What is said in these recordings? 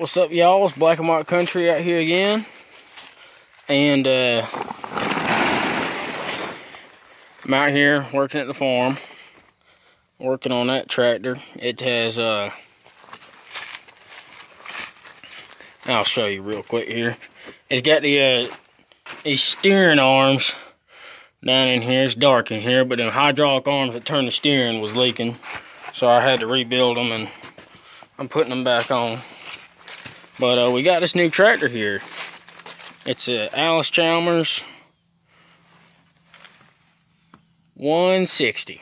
What's up, y'all? It's Black and White Country out here again, and I'm out here working at the farm, working on that tractor. It has I'll show you real quick here. It's got the these steering arms down in here. It's dark in here, but the hydraulic arms that turn the steering was leaking, so I had to rebuild them, and I'm putting them back on. But we got this new tractor here. It's a Allis Chalmers 160.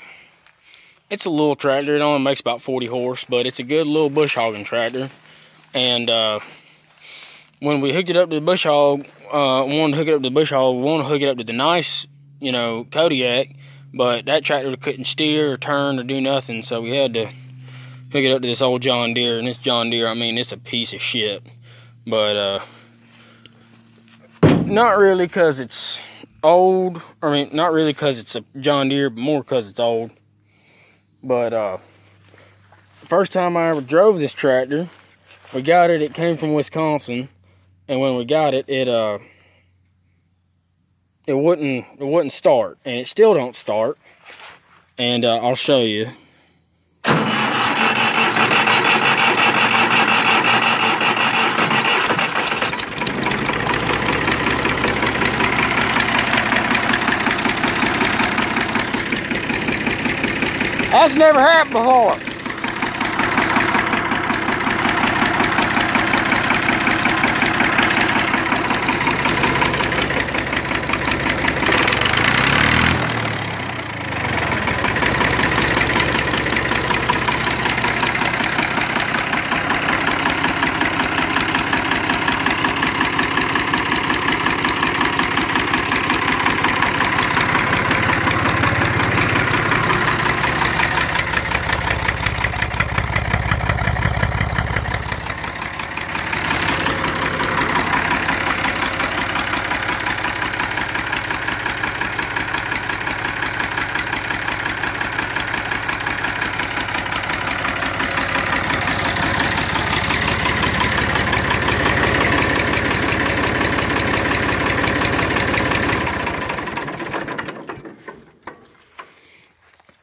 It's a little tractor. It only makes about 40 horse, but it's a good little bush hogging tractor. And when we hooked it up to the bush hog, wanted to hook it up to the bush hog, we wanted to hook it up to the nice, you know, Kodiak, but that tractor couldn't steer or turn or do nothing, so we had to hook it up to this old John Deere. And this John Deere, I mean, it's a piece of shit. But not really because it's old. I mean, not really because it's a John Deere, but more because it's old. But first time I ever drove this tractor, we got it. It came from Wisconsin, and when we got it, it wouldn't start, and it still don't start. And I'll show you. That's never happened before.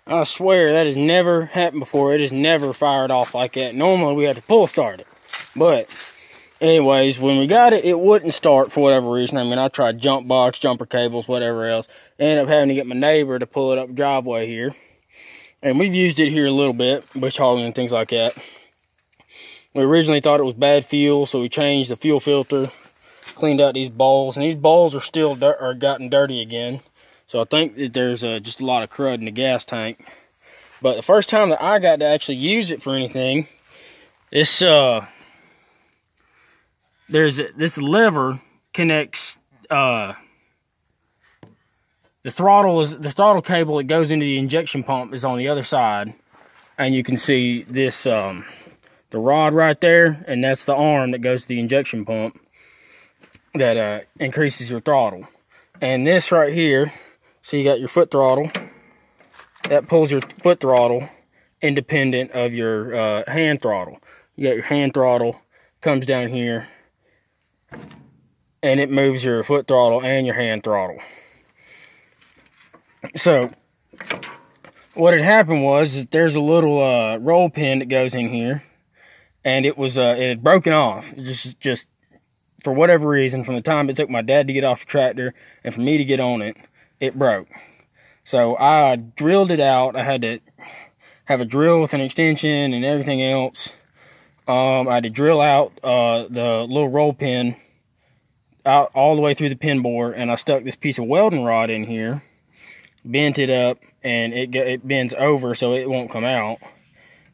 I swear that has never happened before. It has never fired off like that. Normally we have to pull start it. But anyways, when we got it, it wouldn't start for whatever reason. I mean, I tried jump box, jumper cables, whatever else. Ended up having to get my neighbor to pull it up the driveway here. And we've used it here a little bit, bush hogging and things like that. We originally thought it was bad fuel, so we changed the fuel filter, cleaned out these bowls, and these bowls are still gotten dirty again. So I think that there's just a lot of crud in the gas tank. But the first time that I got to actually use it for anything, this this lever connects the throttle cable that goes into the injection pump is on the other side, and you can see this the rod right there, and that's the arm that goes to the injection pump that increases your throttle. And this right here, so you got your foot throttle, that pulls your foot throttle independent of your hand throttle. You got your hand throttle, comes down here, and it moves your foot throttle and your hand throttle. So what had happened was that there's a little roll pin that goes in here, and it had broken off. Just for whatever reason, from the time it took my dad to get off the tractor and for me to get on it, it broke. So I drilled it out. I had to have a drill with an extension and everything else. I had to drill out the little roll pin out all the way through the pin bore, and I stuck this piece of welding rod in here, bent it up, and it bends over so it won't come out.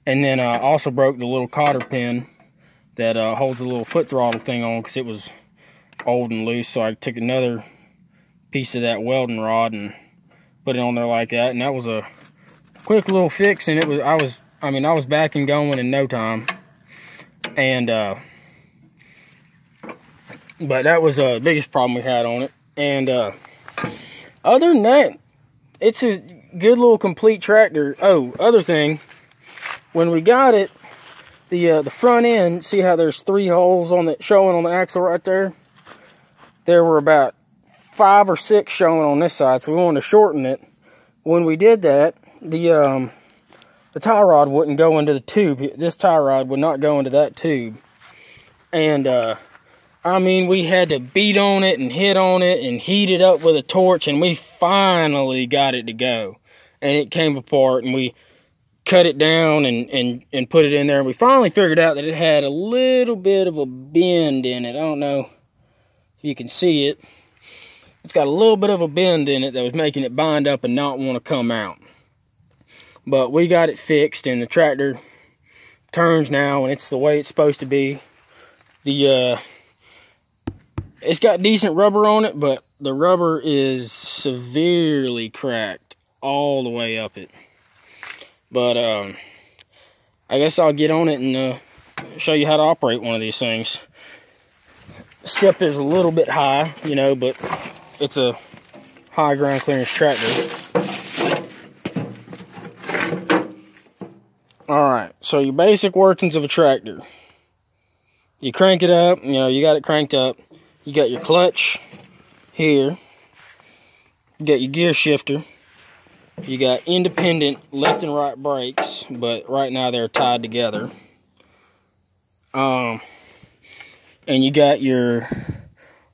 And then I also broke the little cotter pin that holds the little foot throttle thing on, because it was old and loose. So I took another piece of that welding rod and put it on there like that, and that was a quick little fix, and I was back and going in no time. And but that was the biggest problem we had on it. And other than that, it's a good little complete tractor. Oh, other thing, when we got it, The front end, see how there's 3 holes on the showing on the axle right there? There were about 5 or 6 showing on this side, so we wanted to shorten it. When we did that, the tie rod wouldn't go into the tube. This tie rod would not go into that tube. And I mean, we had to beat on it and hit on it and heat it up with a torch, and we finally got it to go. And it came apart, and we cut it down and put it in there. And we finally figured out that it had a little bit of a bend in it. I don't know if you can see it. It's got a little bit of a bend in it that was making it bind up and not want to come out. But we got it fixed, and the tractor turns now, and it's the way it's supposed to be. It's got decent rubber on it, but the rubber is severely cracked all the way up it. But I guess I'll get on it and show you how to operate one of these things. Step is a little bit high, you know, but it's a high ground clearance tractor. Alright, so your basic workings of a tractor. You crank it up, you know, you got it cranked up. You got your clutch here. You got your gear shifter. You got independent left and right brakes, but right now they're tied together. And you got your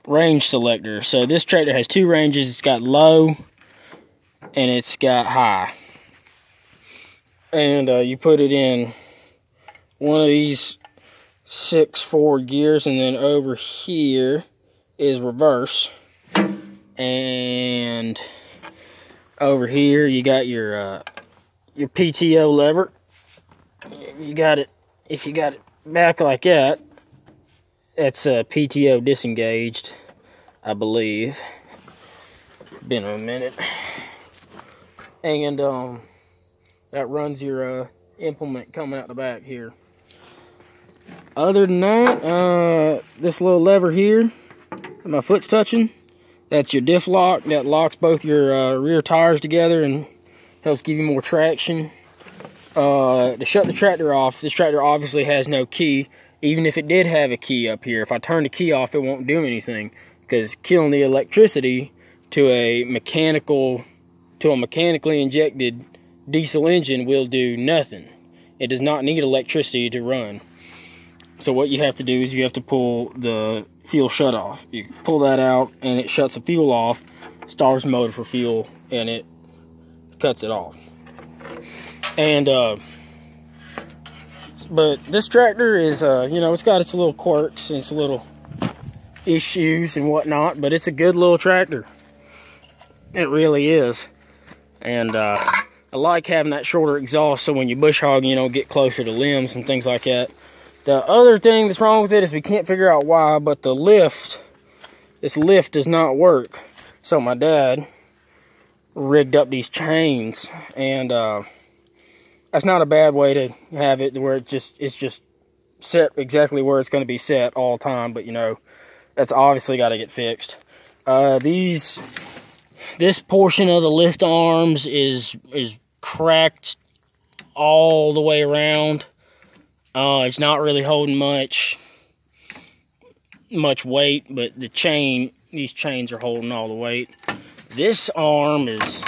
range selector. So this tractor has 2 ranges. It's got low and it's got high. And you put it in one of these 6/4 gears, and then over here is reverse. And over here you got your PTO lever. You got it, if you got it back like that, that's PTO disengaged, I believe. Been a minute. And that runs your implement coming out the back here. Other than that, this little lever here my foot's touching, that's your Diff Lock. That locks both your rear tires together and helps give you more traction. To shut the tractor off, this tractor obviously has no key. Even if it did have a key up here, if I turn the key off, it won't do anything, because killing the electricity to a mechanically injected diesel engine will do nothing. It does not need electricity to run. So what you have to do is you have to pull the fuel shut off. You pull that out and it shuts the fuel off, starts the motor for fuel, and it cuts it off. And but this tractor is you know, it's got its little quirks and its little issues and whatnot, but it's a good little tractor. It really is. And I like having that shorter exhaust, so when you bush hog, you know, get closer to limbs and things like that. The other thing that's wrong with it is we can't figure out why, but the lift, this lift does not work. So my dad rigged up these chains, and that's not a bad way to have it, where it's just set exactly where it's going to be set all the time. But you know, that's obviously got to get fixed. This portion of the lift arms is cracked all the way around. It's not really holding much weight, but the chain, these chains are holding all the weight. This arm is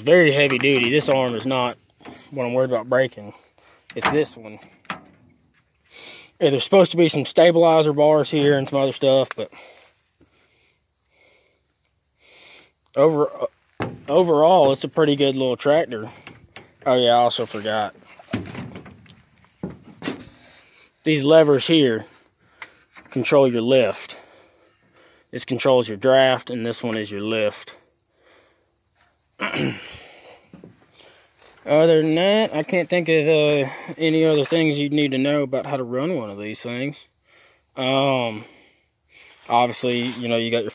very heavy duty. This arm is not what I'm worried about breaking. It's this one. Yeah, there's supposed to be some stabilizer bars here and some other stuff, but overall, it's a pretty good little tractor. Oh yeah, I also forgot. These levers here control your lift. This controls your draft, and this one is your lift. Other than that, I can't think of any other things you'd need to know about how to run one of these things. Obviously, you know, you got your